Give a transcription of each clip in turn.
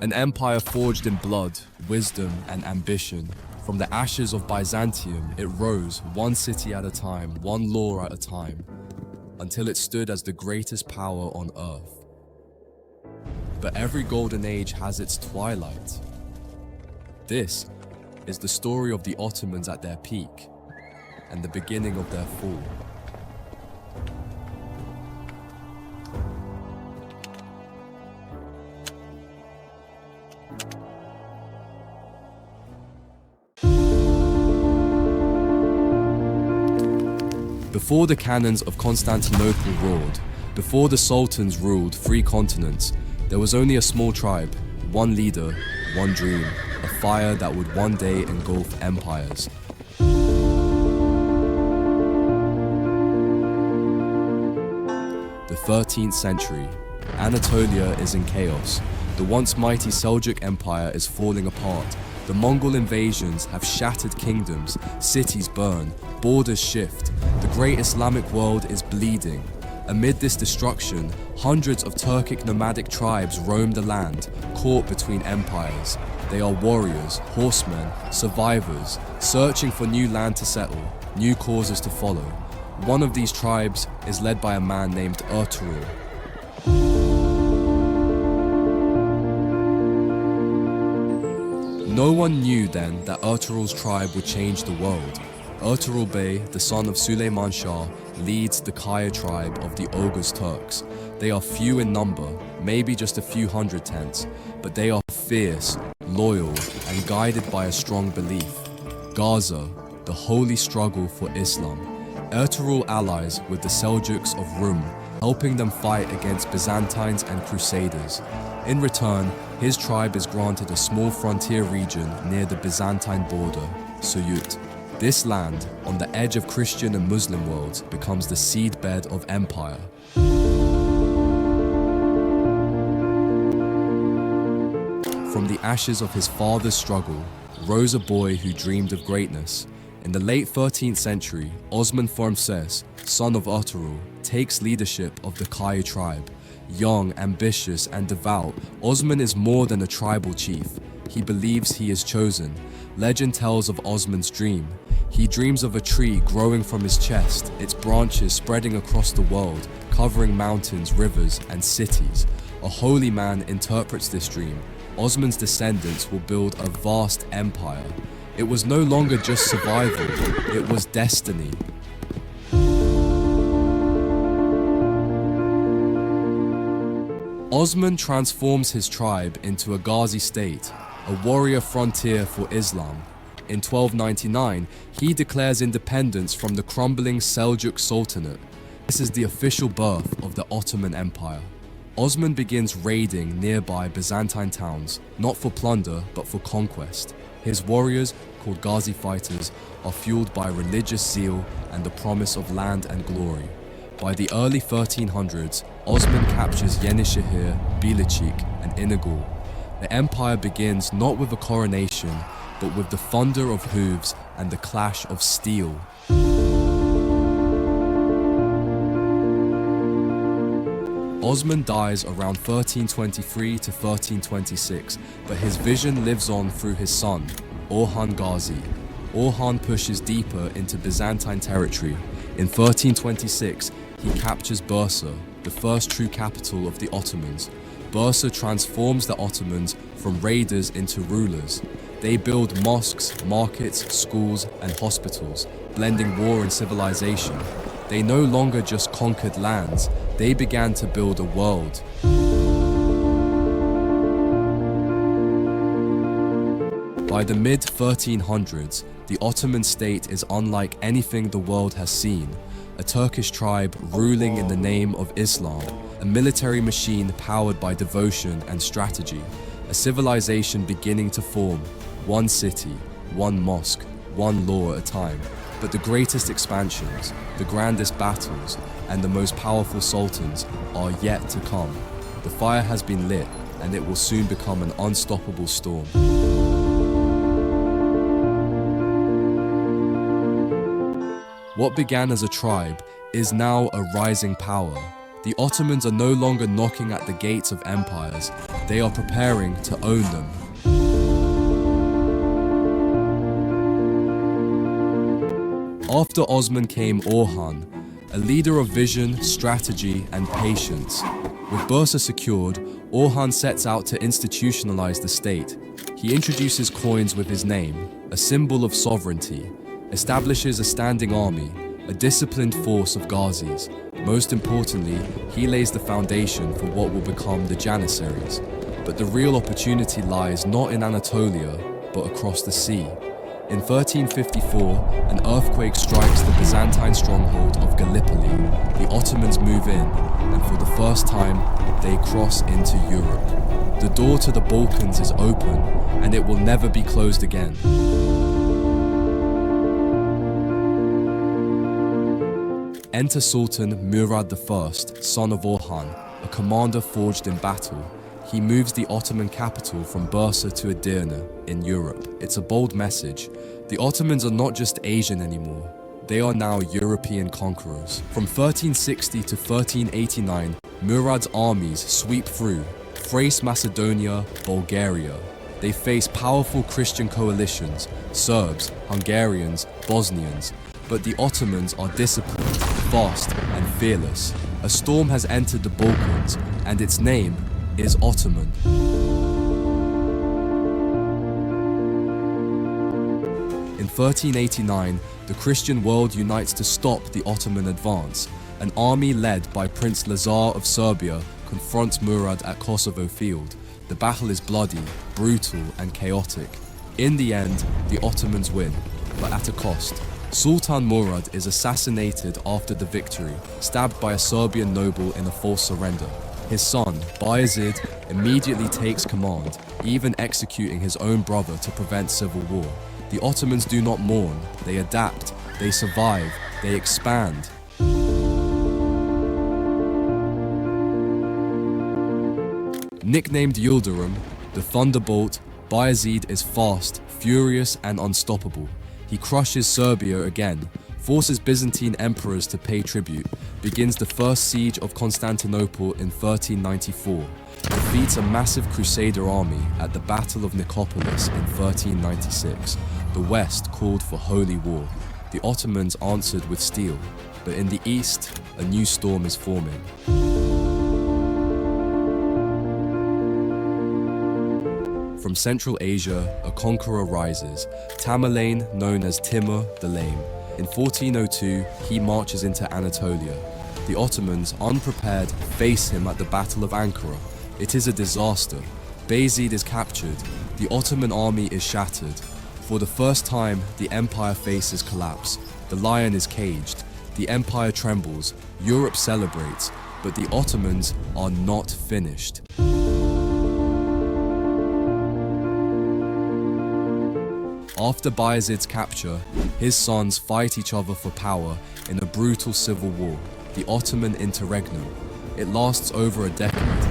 An empire forged in blood, wisdom, and ambition. From the ashes of Byzantium, it rose one city at a time, one law at a time, until it stood as the greatest power on earth. But every golden age has its twilight. This is the story of the Ottomans at their peak and the beginning of their fall. Before the cannons of Constantinople roared, before the sultans ruled 3 continents, there was only a small tribe, one leader, one dream, a fire that would one day engulf empires. The 13th century. Anatolia is in chaos. The once mighty Seljuk Empire is falling apart. The Mongol invasions have shattered kingdoms, cities burn, borders shift. The great Islamic world is bleeding. Amid this destruction, hundreds of Turkic nomadic tribes roam the land, caught between empires. They are warriors, horsemen, survivors, searching for new land to settle, new causes to follow. One of these tribes is led by a man named Ertuğrul. No one knew then that Ertuğrul's tribe would change the world. Ertuğrul Bey, the son of Süleyman Shah, leads the Kaya tribe of the Oghuz Turks. They are few in number, maybe just a few hundred tents, but they are fierce, loyal, and guided by a strong belief. Gaza, the holy struggle for Islam. Ertuğrul allies with the Seljuks of Rum, helping them fight against Byzantines and Crusaders. In return, his tribe is granted a small frontier region near the Byzantine border, Suyut. This land, on the edge of Christian and Muslim worlds, becomes the seedbed of empire. From the ashes of his father's struggle, rose a boy who dreamed of greatness. In the late 13th century, Osman I, son of Ertuğrul, takes leadership of the Kaya tribe. Young, ambitious, and devout, Osman is more than a tribal chief. He believes he is chosen. Legend tells of Osman's dream. He dreams of a tree growing from his chest, its branches spreading across the world, covering mountains, rivers, and cities. A holy man interprets this dream. Osman's descendants will build a vast empire. It was no longer just survival, it was destiny. Osman transforms his tribe into a Ghazi state, a warrior frontier for Islam. In 1299, he declares independence from the crumbling Seljuk Sultanate. This is the official birth of the Ottoman Empire. Osman begins raiding nearby Byzantine towns, not for plunder, but for conquest. His warriors, called Ghazi fighters, are fueled by religious zeal and the promise of land and glory. By the early 1300s, Osman captures Yenişehir, Bilecik, and İnegöl. The empire begins not with a coronation, but with the thunder of hooves and the clash of steel. Osman dies around 1323 to 1326, but his vision lives on through his son, Orhan Gazi. Orhan pushes deeper into Byzantine territory. In 1326, he captures Bursa, the first true capital of the Ottomans. Bursa transforms the Ottomans from raiders into rulers. They build mosques, markets, schools, and hospitals, blending war and civilization. They no longer just conquered lands, they began to build a world. By the mid-1300s, the Ottoman state is unlike anything the world has seen. A Turkish tribe ruling in the name of Islam, a military machine powered by devotion and strategy, a civilization beginning to form, one city, one mosque, one law at a time. But the greatest expansions, the grandest battles, and the most powerful sultans are yet to come. The fire has been lit, and it will soon become an unstoppable storm. What began as a tribe is now a rising power. The Ottomans are no longer knocking at the gates of empires, they are preparing to own them. After Osman came Orhan, a leader of vision, strategy, and patience. With Bursa secured, Orhan sets out to institutionalize the state. He introduces coins with his name, a symbol of sovereignty, establishes a standing army, a disciplined force of Ghazis. Most importantly, he lays the foundation for what will become the Janissaries. But the real opportunity lies not in Anatolia, but across the sea. In 1354, an earthquake strikes the Byzantine stronghold of Gallipoli. The Ottomans move in, and for the first time, they cross into Europe. The door to the Balkans is open, and it will never be closed again. Enter Sultan Murad I, son of Orhan, a commander forged in battle. He moves the Ottoman capital from Bursa to Edirne in Europe. It's a bold message. The Ottomans are not just Asian anymore. They are now European conquerors. From 1360 to 1389, Murad's armies sweep through Thrace, Macedonia, Bulgaria. They face powerful Christian coalitions, Serbs, Hungarians, Bosnians. But the Ottomans are disciplined, fast, and fearless. A storm has entered the Balkans, and its name is Ottoman. In 1389, the Christian world unites to stop the Ottoman advance. An army led by Prince Lazar of Serbia confronts Murad at Kosovo Field. The battle is bloody, brutal, and chaotic. In the end, the Ottomans win, but at a cost. Sultan Murad is assassinated after the victory, stabbed by a Serbian noble in a false surrender. His son, Bayezid, immediately takes command, even executing his own brother to prevent civil war. The Ottomans do not mourn, they adapt, they survive, they expand. Nicknamed Yildirim, the Thunderbolt, Bayezid is fast, furious, and unstoppable. He crushes Serbia again, forces Byzantine emperors to pay tribute, begins the first siege of Constantinople in 1394, defeats a massive Crusader army at the Battle of Nicopolis in 1396. The West called for holy war. The Ottomans answered with steel, but in the East, a new storm is forming. From Central Asia, a conqueror rises, Tamerlane, known as Timur the Lame. In 1402, he marches into Anatolia. The Ottomans, unprepared, face him at the Battle of Ankara. It is a disaster. Bayezid is captured. The Ottoman army is shattered. For the first time, the empire faces collapse. The lion is caged. The empire trembles. Europe celebrates. But the Ottomans are not finished. After Bayezid's capture, his sons fight each other for power in a brutal civil war, the Ottoman interregnum. It lasts over a decade.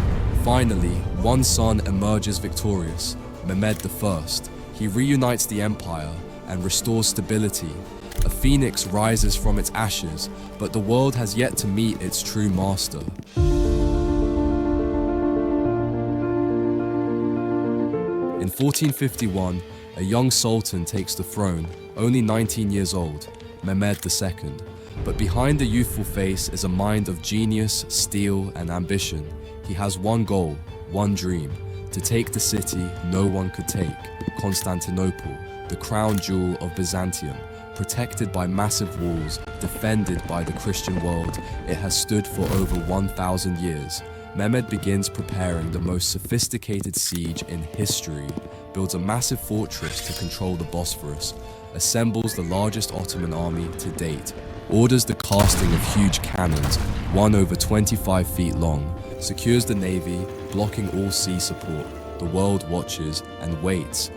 Finally, one son emerges victorious, Mehmed I. He reunites the empire and restores stability. A phoenix rises from its ashes, but the world has yet to meet its true master. In 1451, a young sultan takes the throne, only 19 years old, Mehmed II. But behind the youthful face is a mind of genius, steel, and ambition. He has one goal, one dream, to take the city no one could take, Constantinople, the crown jewel of Byzantium. Protected by massive walls, defended by the Christian world, it has stood for over 1,000 years. Mehmed begins preparing the most sophisticated siege in history, builds a massive fortress to control the Bosphorus, assembles the largest Ottoman army to date, orders the casting of huge cannons, one over 25 feet long, secures the navy, blocking all sea support. The world watches and waits.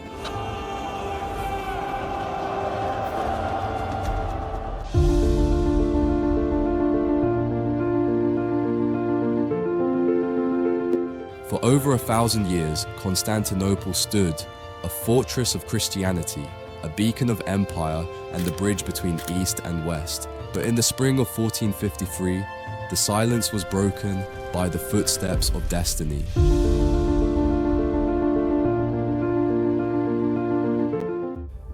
For over 1,000 years, Constantinople stood, a fortress of Christianity, a beacon of empire, and the bridge between East and West. But in the spring of 1453, the silence was broken by the footsteps of destiny.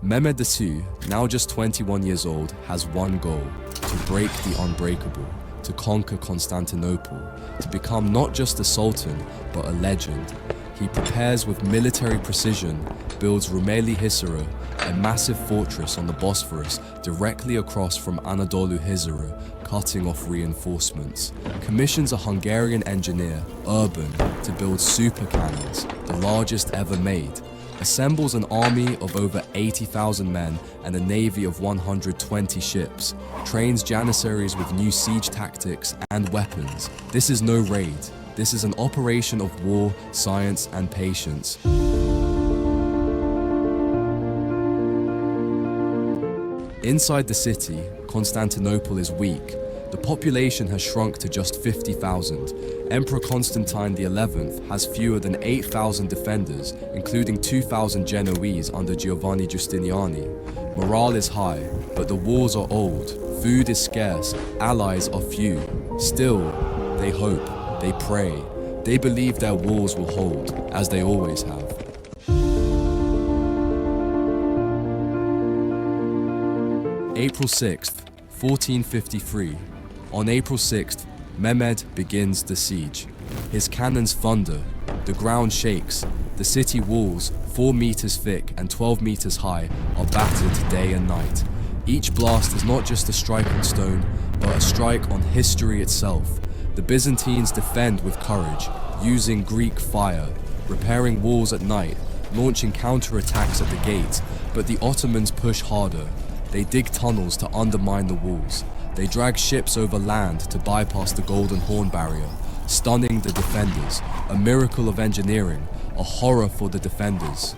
Mehmed II, now just 21 years old, has one goal: to break the unbreakable, to conquer Constantinople, to become not just a sultan, but a legend. He prepares with military precision, builds Rumeli Hisarı, a massive fortress on the Bosphorus directly across from Anadolu Hisarı, cutting off reinforcements. Commissions a Hungarian engineer, Urban, to build super cannons, the largest ever made. Assembles an army of over 80,000 men and a navy of 120 ships, trains janissaries with new siege tactics and weapons. This is no raid. This is an operation of war, science, and patience. Inside the city, Constantinople is weak. The population has shrunk to just 50,000. Emperor Constantine XI has fewer than 8,000 defenders, including 2,000 Genoese under Giovanni Giustiniani. Morale is high, but the walls are old, food is scarce, allies are few. Still, they hope. They pray. They believe their walls will hold, as they always have. April 6th, 1453. On April 6th, Mehmed begins the siege. His cannons thunder, the ground shakes, the city walls, 4 meters thick and 12 meters high, are battered day and night. Each blast is not just a strike on stone, but a strike on history itself. The Byzantines defend with courage, using Greek fire, repairing walls at night, launching counterattacks at the gates, but the Ottomans push harder. They dig tunnels to undermine the walls. They drag ships over land to bypass the Golden Horn barrier, stunning the defenders, a miracle of engineering, a horror for the defenders.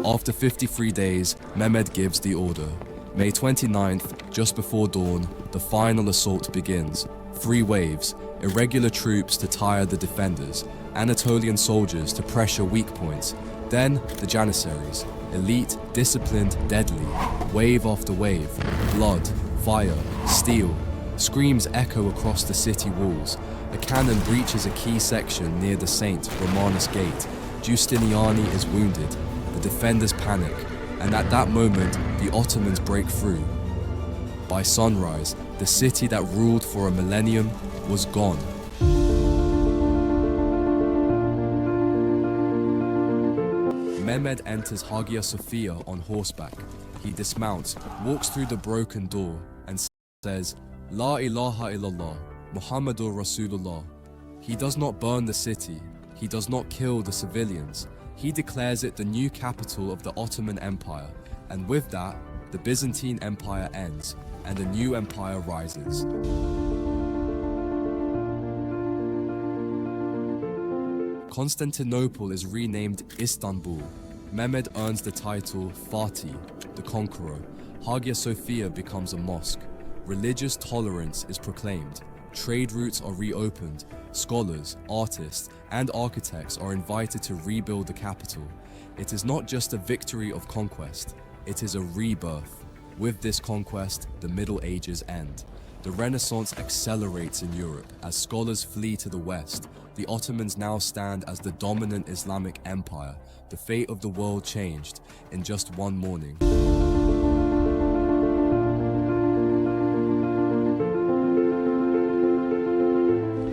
After 53 days, Mehmed gives the order. May 29th, just before dawn, the final assault begins. 3 waves, irregular troops to tire the defenders, Anatolian soldiers to pressure weak points, then the Janissaries, elite, disciplined, deadly, wave after wave, blood, fire, steel. Screams echo across the city walls. A cannon breaches a key section near the Saint Romanus Gate. Giustiniani is wounded. The defenders panic, and at that moment, the Ottomans break through. By sunrise, the city that ruled for a millennium was gone. Mehmed enters Hagia Sophia on horseback. He dismounts, walks through the broken door, and says, La ilaha illallah, Muhammadur Rasulullah. He does not burn the city. He does not kill the civilians. He declares it the new capital of the Ottoman Empire, and with that, the Byzantine Empire ends, and a new empire rises. Constantinople is renamed Istanbul. Mehmed earns the title Fatih, the conqueror. Hagia Sophia becomes a mosque. Religious tolerance is proclaimed. Trade routes are reopened. Scholars, artists, and architects are invited to rebuild the capital. It is not just a victory of conquest, it is a rebirth. With this conquest, the Middle Ages end. The Renaissance accelerates in Europe as scholars flee to the West. The Ottomans now stand as the dominant Islamic empire. The fate of the world changed in just one morning.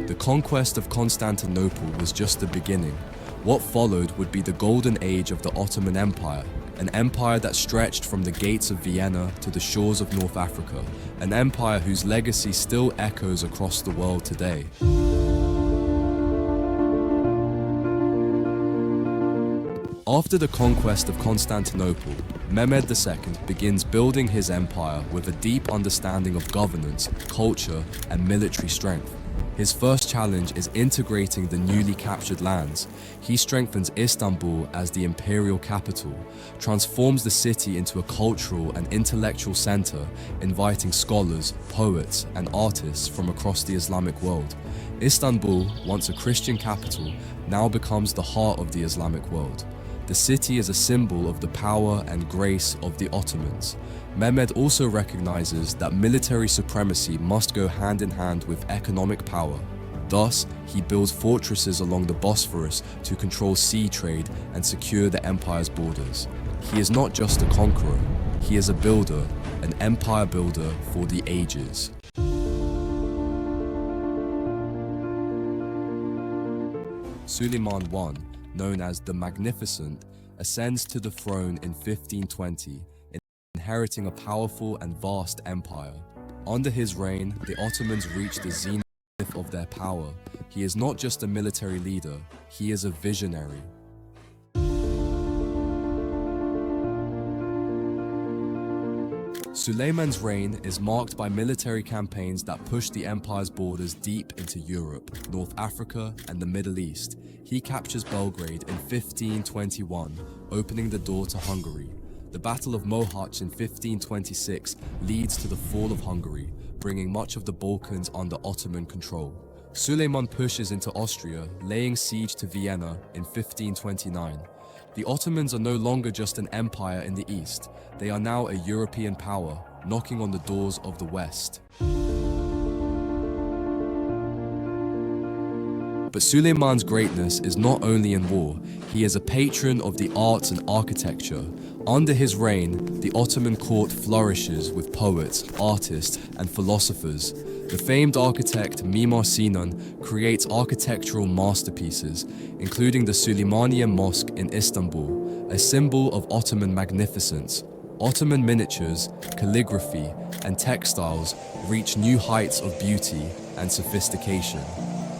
The conquest of Constantinople was just the beginning. What followed would be the golden age of the Ottoman Empire, an empire that stretched from the gates of Vienna to the shores of North Africa, an empire whose legacy still echoes across the world today. After the conquest of Constantinople, Mehmed II begins building his empire with a deep understanding of governance, culture, and military strength. His first challenge is integrating the newly captured lands. He strengthens Istanbul as the imperial capital, transforms the city into a cultural and intellectual center, inviting scholars, poets, and artists from across the Islamic world. Istanbul, once a Christian capital, now becomes the heart of the Islamic world. The city is a symbol of the power and grace of the Ottomans. Mehmed also recognizes that military supremacy must go hand in hand with economic power. Thus, he builds fortresses along the Bosphorus to control sea trade and secure the empire's borders. He is not just a conqueror, he is a builder, an empire builder for the ages. Suleiman I, known as the Magnificent, ascends to the throne in 1520, inheriting a powerful and vast empire. Under his reign, the Ottomans reached the zenith of their power. He is not just a military leader, he is a visionary. Suleiman's reign is marked by military campaigns that pushed the empire's borders deep into Europe, North Africa, and the Middle East. He captures Belgrade in 1521, opening the door to Hungary. The Battle of Mohacs in 1526 leads to the fall of Hungary, bringing much of the Balkans under Ottoman control. Suleiman pushes into Austria, laying siege to Vienna in 1529. The Ottomans are no longer just an empire in the East, they are now a European power, knocking on the doors of the West. But Suleiman's greatness is not only in war, he is a patron of the arts and architecture. Under his reign, the Ottoman court flourishes with poets, artists, and philosophers. The famed architect Mimar Sinan creates architectural masterpieces, including the Süleymaniye Mosque in Istanbul, a symbol of Ottoman magnificence. Ottoman miniatures, calligraphy, and textiles reach new heights of beauty and sophistication.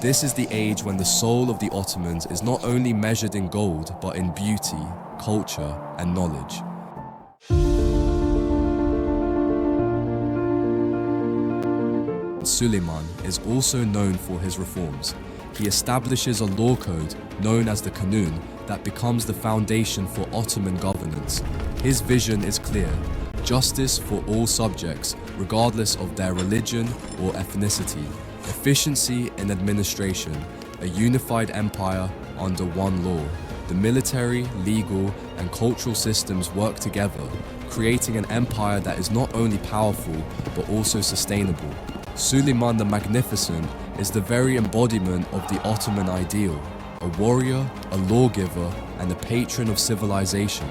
This is the age when the soul of the Ottomans is not only measured in gold, but in beauty, culture, and knowledge. Suleiman is also known for his reforms. He establishes a law code known as the Kanun that becomes the foundation for Ottoman governance. His vision is clear: justice for all subjects, regardless of their religion or ethnicity, efficiency in administration, a unified empire under one law. The military, legal, and cultural systems work together, creating an empire that is not only powerful, but also sustainable. Suleiman the Magnificent is the very embodiment of the Ottoman ideal, a warrior, a lawgiver, and a patron of civilization.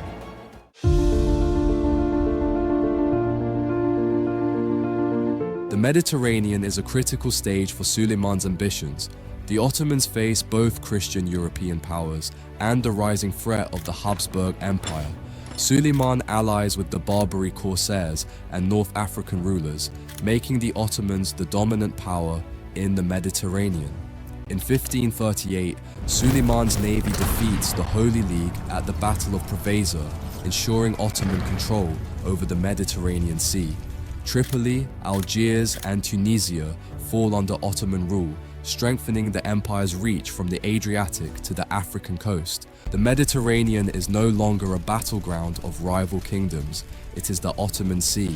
The Mediterranean is a critical stage for Suleiman's ambitions. The Ottomans face both Christian European powers and the rising threat of the Habsburg Empire. Suleiman allies with the Barbary corsairs and North African rulers, making the Ottomans the dominant power in the Mediterranean. In 1538, Suleiman's navy defeats the Holy League at the Battle of Preveza, ensuring Ottoman control over the Mediterranean Sea. Tripoli, Algiers, and Tunisia fall under Ottoman rule, strengthening the empire's reach from the Adriatic to the African coast. The Mediterranean is no longer a battleground of rival kingdoms, it is the Ottoman Sea.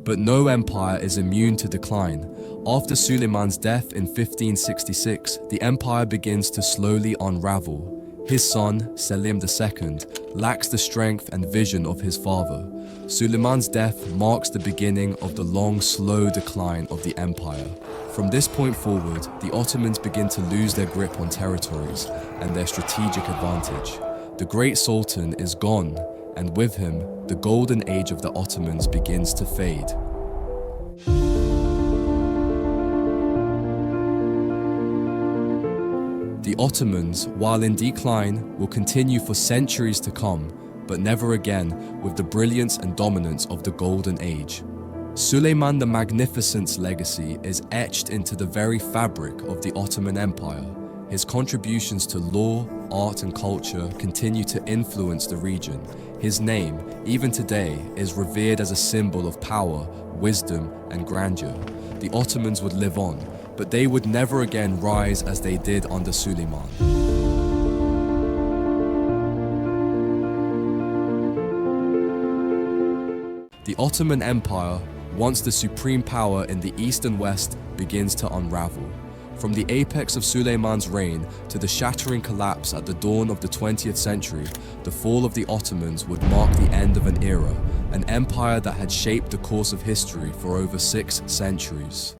But no empire is immune to decline. After Suleiman's death in 1566, the empire begins to slowly unravel. His son, Selim II, lacks the strength and vision of his father. Suleiman's death marks the beginning of the long, slow decline of the empire. From this point forward, the Ottomans begin to lose their grip on territories and their strategic advantage. The great Sultan is gone, and with him, the golden age of the Ottomans begins to fade. The Ottomans, while in decline, will continue for centuries to come, but never again with the brilliance and dominance of the Golden Age. Suleiman the Magnificent's legacy is etched into the very fabric of the Ottoman Empire. His contributions to law, art, and culture continue to influence the region. His name, even today, is revered as a symbol of power, wisdom, and grandeur. The Ottomans would live on, but they would never again rise as they did under Suleiman. The Ottoman Empire, once the supreme power in the East and West, begins to unravel. From the apex of Suleiman's reign to the shattering collapse at the dawn of the 20th century, the fall of the Ottomans would mark the end of an era, an empire that had shaped the course of history for over 6 centuries.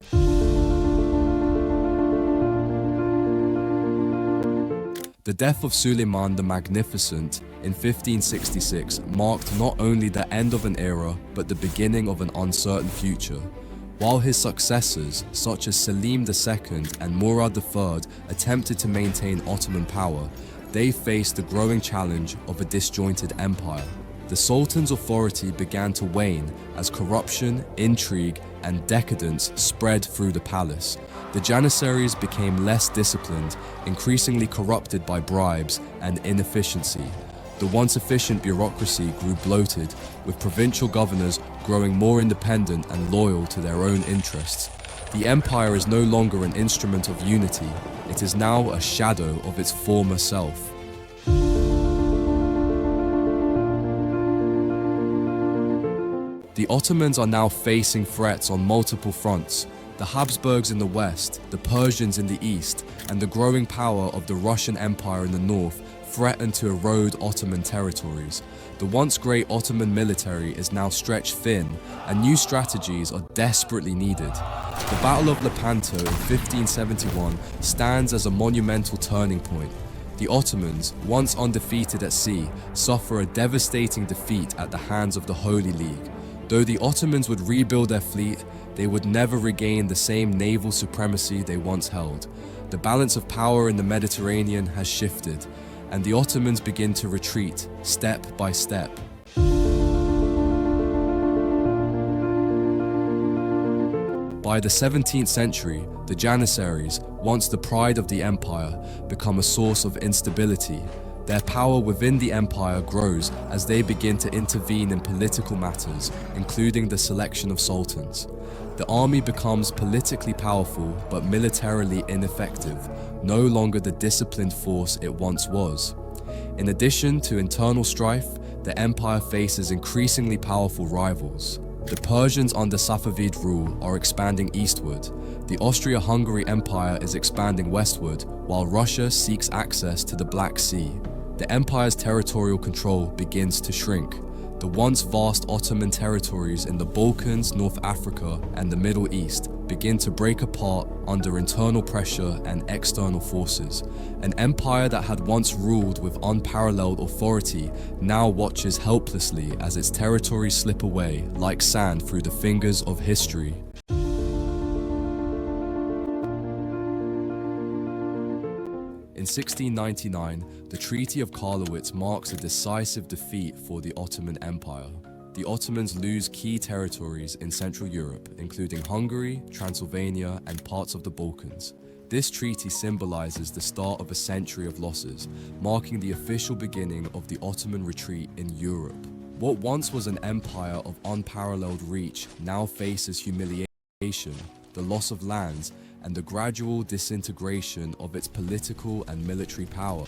The death of Suleiman the Magnificent in 1566 marked not only the end of an era, but the beginning of an uncertain future. While his successors, such as Selim II and Murad III, attempted to maintain Ottoman power, they faced the growing challenge of a disjointed empire. The Sultan's authority began to wane as corruption, intrigue, and decadence spread through the palace. The Janissaries became less disciplined, increasingly corrupted by bribes and inefficiency. The once efficient bureaucracy grew bloated, with provincial governors growing more independent and loyal to their own interests. The empire is no longer an instrument of unity, it is now a shadow of its former self. The Ottomans are now facing threats on multiple fronts. The Habsburgs in the west, the Persians in the east, and the growing power of the Russian Empire in the north threaten to erode Ottoman territories. The once great Ottoman military is now stretched thin, and new strategies are desperately needed. The Battle of Lepanto in 1571 stands as a monumental turning point. The Ottomans, once undefeated at sea, suffer a devastating defeat at the hands of the Holy League. Though the Ottomans would rebuild their fleet, they would never regain the same naval supremacy they once held. The balance of power in the Mediterranean has shifted, and the Ottomans begin to retreat, step by step. By the 17th century, the Janissaries, once the pride of the empire, become a source of instability. Their power within the empire grows as they begin to intervene in political matters, including the selection of sultans. The army becomes politically powerful but militarily ineffective, no longer the disciplined force it once was. In addition to internal strife, the empire faces increasingly powerful rivals. The Persians under Safavid rule are expanding eastward. The Austria-Hungary Empire is expanding westward, while Russia seeks access to the Black Sea. The empire's territorial control begins to shrink. The once vast Ottoman territories in the Balkans, North Africa, and the Middle East begin to break apart under internal pressure and external forces. An empire that had once ruled with unparalleled authority now watches helplessly as its territories slip away like sand through the fingers of history. In 1699, the Treaty of Karlowitz marks a decisive defeat for the Ottoman Empire. The Ottomans lose key territories in Central Europe, including Hungary, Transylvania, and parts of the Balkans. This treaty symbolizes the start of a century of losses, marking the official beginning of the Ottoman retreat in Europe. What once was an empire of unparalleled reach now faces humiliation, the loss of lands, and the gradual disintegration of its political and military power.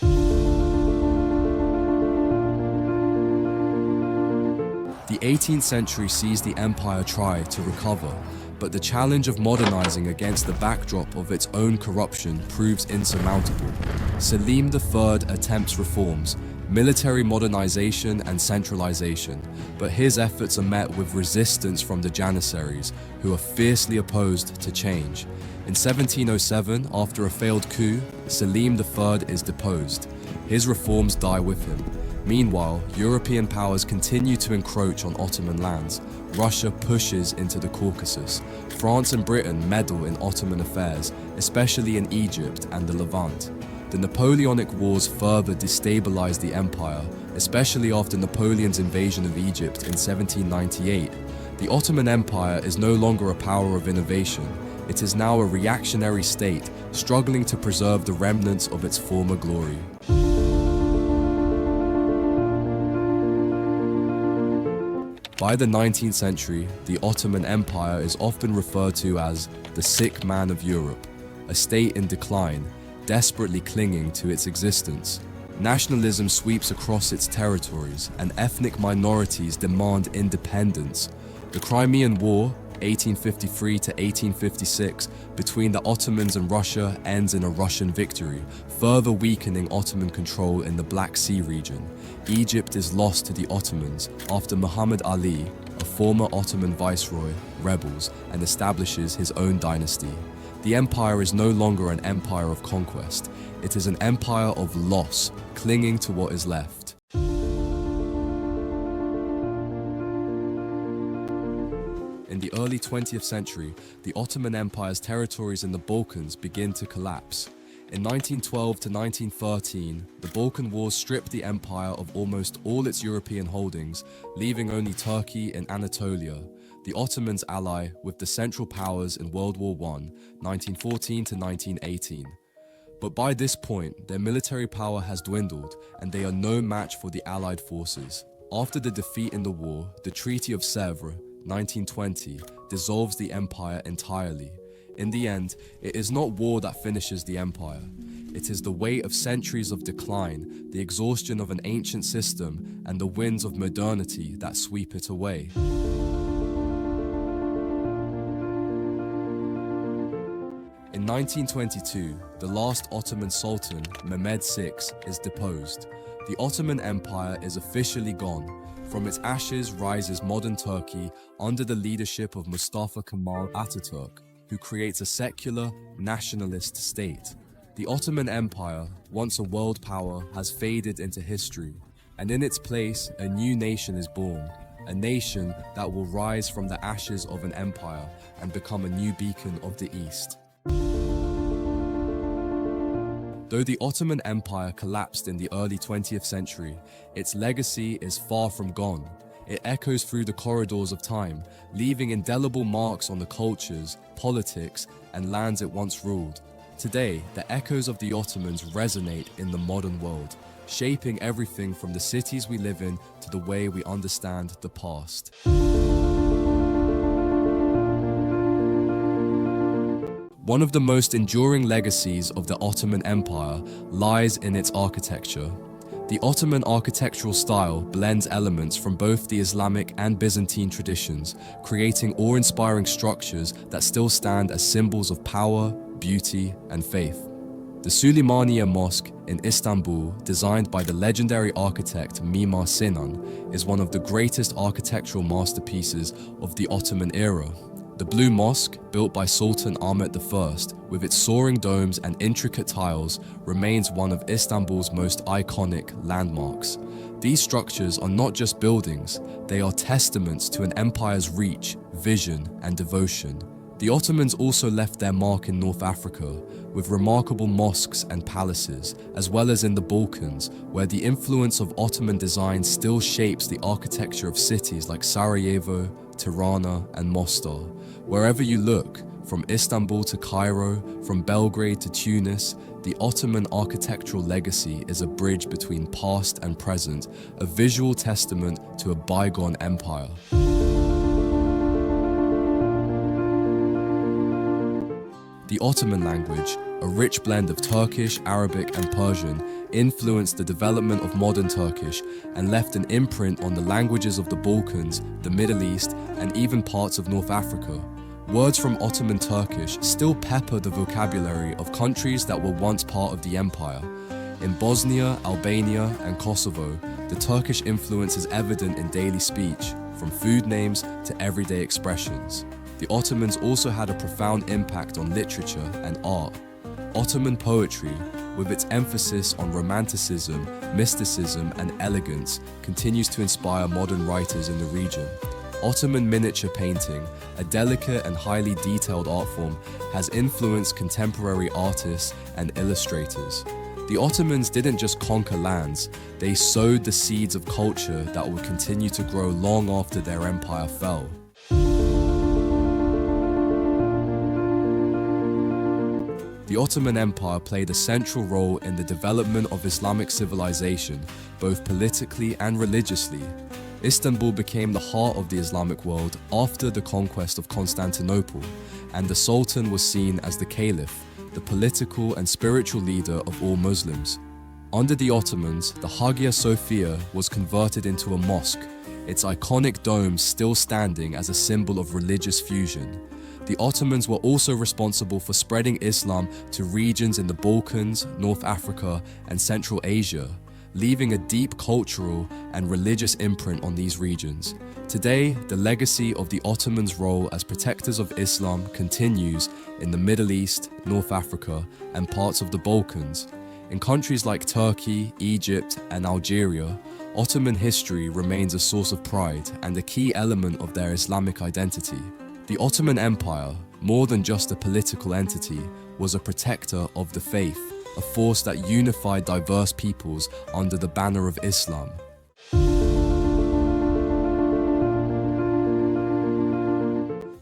The 18th century sees the empire try to recover, but the challenge of modernizing against the backdrop of its own corruption proves insurmountable. Selim III attempts reforms, military modernization and centralization, but his efforts are met with resistance from the Janissaries, who are fiercely opposed to change. In 1707, after a failed coup, Selim III is deposed. His reforms die with him. Meanwhile, European powers continue to encroach on Ottoman lands. Russia pushes into the Caucasus. France and Britain meddle in Ottoman affairs, especially in Egypt and the Levant. The Napoleonic Wars further destabilize the empire, especially after Napoleon's invasion of Egypt in 1798. The Ottoman Empire is no longer a power of innovation. It is now a reactionary state, struggling to preserve the remnants of its former glory. By the 19th century, the Ottoman Empire is often referred to as the sick man of Europe, a state in decline, desperately clinging to its existence. Nationalism sweeps across its territories, and ethnic minorities demand independence. The Crimean War, 1853 to 1856, between the Ottomans and Russia ends in a Russian victory, further weakening Ottoman control in the Black Sea region. Egypt is lost to the Ottomans after Muhammad Ali, a former Ottoman viceroy, rebels and establishes his own dynasty. The empire is no longer an empire of conquest. It is an empire of loss, clinging to what is left. In the early 20th century, the Ottoman Empire's territories in the Balkans begin to collapse. In 1912 to 1913, the Balkan Wars stripped the empire of almost all its European holdings, leaving only Turkey and Anatolia. The Ottomans ally with the Central Powers in World War I, 1914 to 1918. But by this point, their military power has dwindled, and they are no match for the Allied forces. After the defeat in the war, the Treaty of Sèvres, 1920, dissolves the empire entirely. In the end, it is not war that finishes the empire. It is the weight of centuries of decline, the exhaustion of an ancient system, and the winds of modernity that sweep it away. In 1922, the last Ottoman Sultan, Mehmed VI, is deposed. The Ottoman Empire is officially gone. From its ashes rises modern Turkey under the leadership of Mustafa Kemal Atatürk, who creates a secular, nationalist state. The Ottoman Empire, once a world power, has faded into history, and in its place, a new nation is born. A nation that will rise from the ashes of an empire and become a new beacon of the East. Though the Ottoman Empire collapsed in the early 20th century, its legacy is far from gone. It echoes through the corridors of time, leaving indelible marks on the cultures, politics, and lands it once ruled. Today, the echoes of the Ottomans resonate in the modern world, shaping everything from the cities we live in to the way we understand the past. One of the most enduring legacies of the Ottoman Empire lies in its architecture. The Ottoman architectural style blends elements from both the Islamic and Byzantine traditions, creating awe-inspiring structures that still stand as symbols of power, beauty, and faith. The Süleymaniye Mosque in Istanbul, designed by the legendary architect Mimar Sinan, is one of the greatest architectural masterpieces of the Ottoman era. The Blue Mosque, built by Sultan Ahmet I, with its soaring domes and intricate tiles, remains one of Istanbul's most iconic landmarks. These structures are not just buildings, they are testaments to an empire's reach, vision, and devotion. The Ottomans also left their mark in North Africa, with remarkable mosques and palaces, as well as in the Balkans, where the influence of Ottoman design still shapes the architecture of cities like Sarajevo, Tirana, and Mostar. Wherever you look, from Istanbul to Cairo, from Belgrade to Tunis, the Ottoman architectural legacy is a bridge between past and present, a visual testament to a bygone empire. The Ottoman language, a rich blend of Turkish, Arabic, and Persian, influenced the development of modern Turkish and left an imprint on the languages of the Balkans, the Middle East, and even parts of North Africa. Words from Ottoman Turkish still pepper the vocabulary of countries that were once part of the empire. In Bosnia, Albania, and Kosovo, the Turkish influence is evident in daily speech, from food names to everyday expressions. The Ottomans also had a profound impact on literature and art. Ottoman poetry, with its emphasis on romanticism, mysticism, and elegance, continues to inspire modern writers in the region. Ottoman miniature painting, a delicate and highly detailed art form, has influenced contemporary artists and illustrators. The Ottomans didn't just conquer lands, they sowed the seeds of culture that would continue to grow long after their empire fell. The Ottoman Empire played a central role in the development of Islamic civilization, both politically and religiously. Istanbul became the heart of the Islamic world after the conquest of Constantinople, and the Sultan was seen as the Caliph, the political and spiritual leader of all Muslims. Under the Ottomans, the Hagia Sophia was converted into a mosque, its iconic dome still standing as a symbol of religious fusion. The Ottomans were also responsible for spreading Islam to regions in the Balkans, North Africa, and Central Asia, leaving a deep cultural and religious imprint on these regions. Today, the legacy of the Ottomans' role as protectors of Islam continues in the Middle East, North Africa, and parts of the Balkans. In countries like Turkey, Egypt, and Algeria, Ottoman history remains a source of pride and a key element of their Islamic identity. The Ottoman Empire, more than just a political entity, was a protector of the faith, a force that unified diverse peoples under the banner of Islam.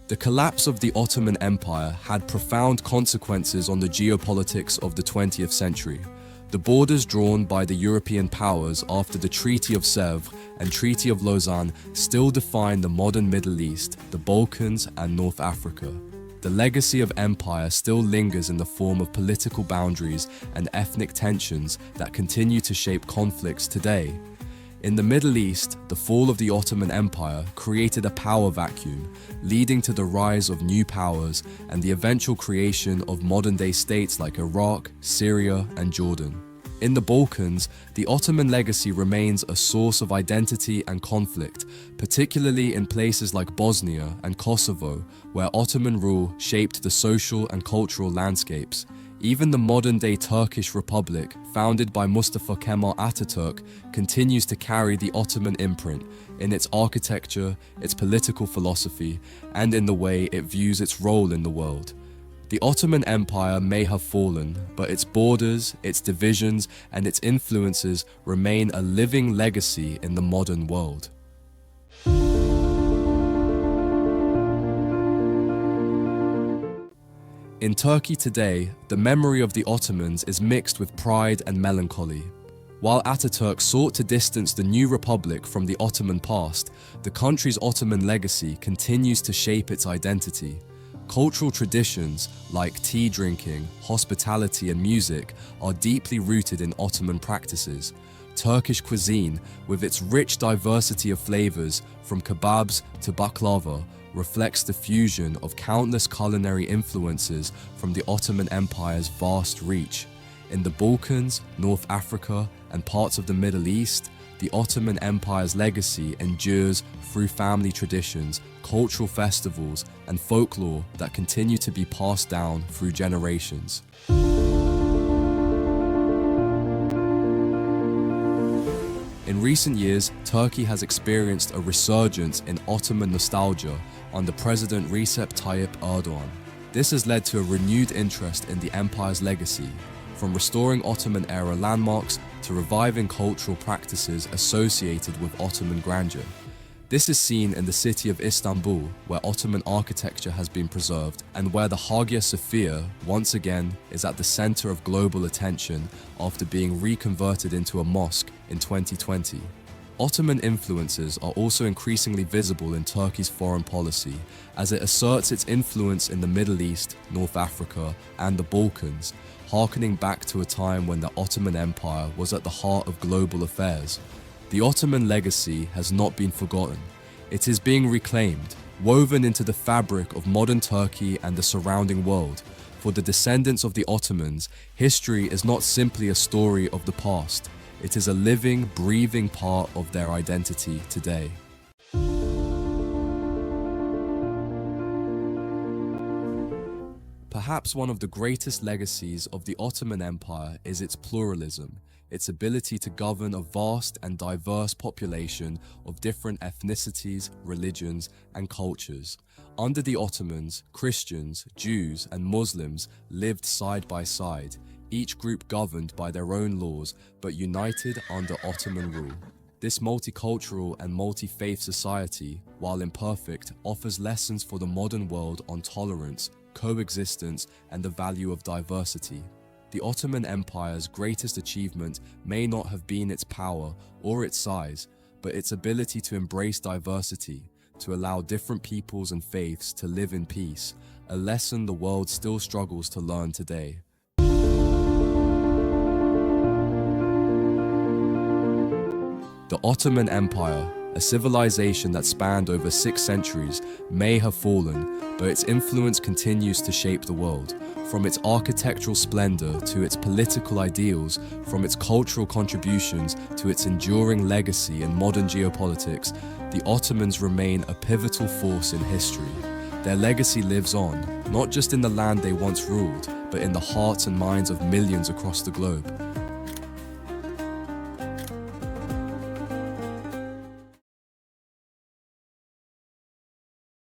The collapse of the Ottoman Empire had profound consequences on the geopolitics of the 20th century. The borders drawn by the European powers after the Treaty of Sèvres and Treaty of Lausanne still define the modern Middle East, the Balkans, and North Africa. The legacy of empire still lingers in the form of political boundaries and ethnic tensions that continue to shape conflicts today. In the Middle East, the fall of the Ottoman Empire created a power vacuum, leading to the rise of new powers and the eventual creation of modern-day states like Iraq, Syria, and Jordan. In the Balkans, the Ottoman legacy remains a source of identity and conflict, particularly in places like Bosnia and Kosovo, where Ottoman rule shaped the social and cultural landscapes. Even the modern-day Turkish Republic, founded by Mustafa Kemal Atatürk, continues to carry the Ottoman imprint in its architecture, its political philosophy, and in the way it views its role in the world. The Ottoman Empire may have fallen, but its borders, its divisions, and its influences remain a living legacy in the modern world. In Turkey today, the memory of the Ottomans is mixed with pride and melancholy. While Atatürk sought to distance the new republic from the Ottoman past, the country's Ottoman legacy continues to shape its identity. Cultural traditions like tea drinking, hospitality, and music are deeply rooted in Ottoman practices. Turkish cuisine, with its rich diversity of flavors from kebabs to baklava, reflects the fusion of countless culinary influences from the Ottoman Empire's vast reach. In the Balkans, North Africa, and parts of the Middle East, the Ottoman Empire's legacy endures through family traditions, cultural festivals, and folklore that continue to be passed down through generations. In recent years, Turkey has experienced a resurgence in Ottoman nostalgia under President Recep Tayyip Erdogan. This has led to a renewed interest in the empire's legacy, from restoring Ottoman-era landmarks to reviving cultural practices associated with Ottoman grandeur. This is seen in the city of Istanbul, where Ottoman architecture has been preserved, and where the Hagia Sophia, once again, is at the center of global attention after being reconverted into a mosque in 2020. Ottoman influences are also increasingly visible in Turkey's foreign policy, as it asserts its influence in the Middle East, North Africa, and the Balkans, harkening back to a time when the Ottoman Empire was at the heart of global affairs. The Ottoman legacy has not been forgotten. It is being reclaimed, woven into the fabric of modern Turkey and the surrounding world. For the descendants of the Ottomans, history is not simply a story of the past. It is a living, breathing part of their identity today. Perhaps one of the greatest legacies of the Ottoman Empire is its pluralism, its ability to govern a vast and diverse population of different ethnicities, religions, and cultures. Under the Ottomans, Christians, Jews, and Muslims lived side by side, each group governed by their own laws but united under Ottoman rule. This multicultural and multi-faith society, while imperfect, offers lessons for the modern world on tolerance, coexistence, and the value of diversity. The Ottoman Empire's greatest achievement may not have been its power or its size, but its ability to embrace diversity, to allow different peoples and faiths to live in peace, a lesson the world still struggles to learn today. The Ottoman Empire, A civilization that spanned over 6 centuries may have fallen, but its influence continues to shape the world. From its architectural splendor to its political ideals, from its cultural contributions to its enduring legacy in modern geopolitics, the Ottomans remain a pivotal force in history. Their legacy lives on, not just in the land they once ruled, but in the hearts and minds of millions across the globe.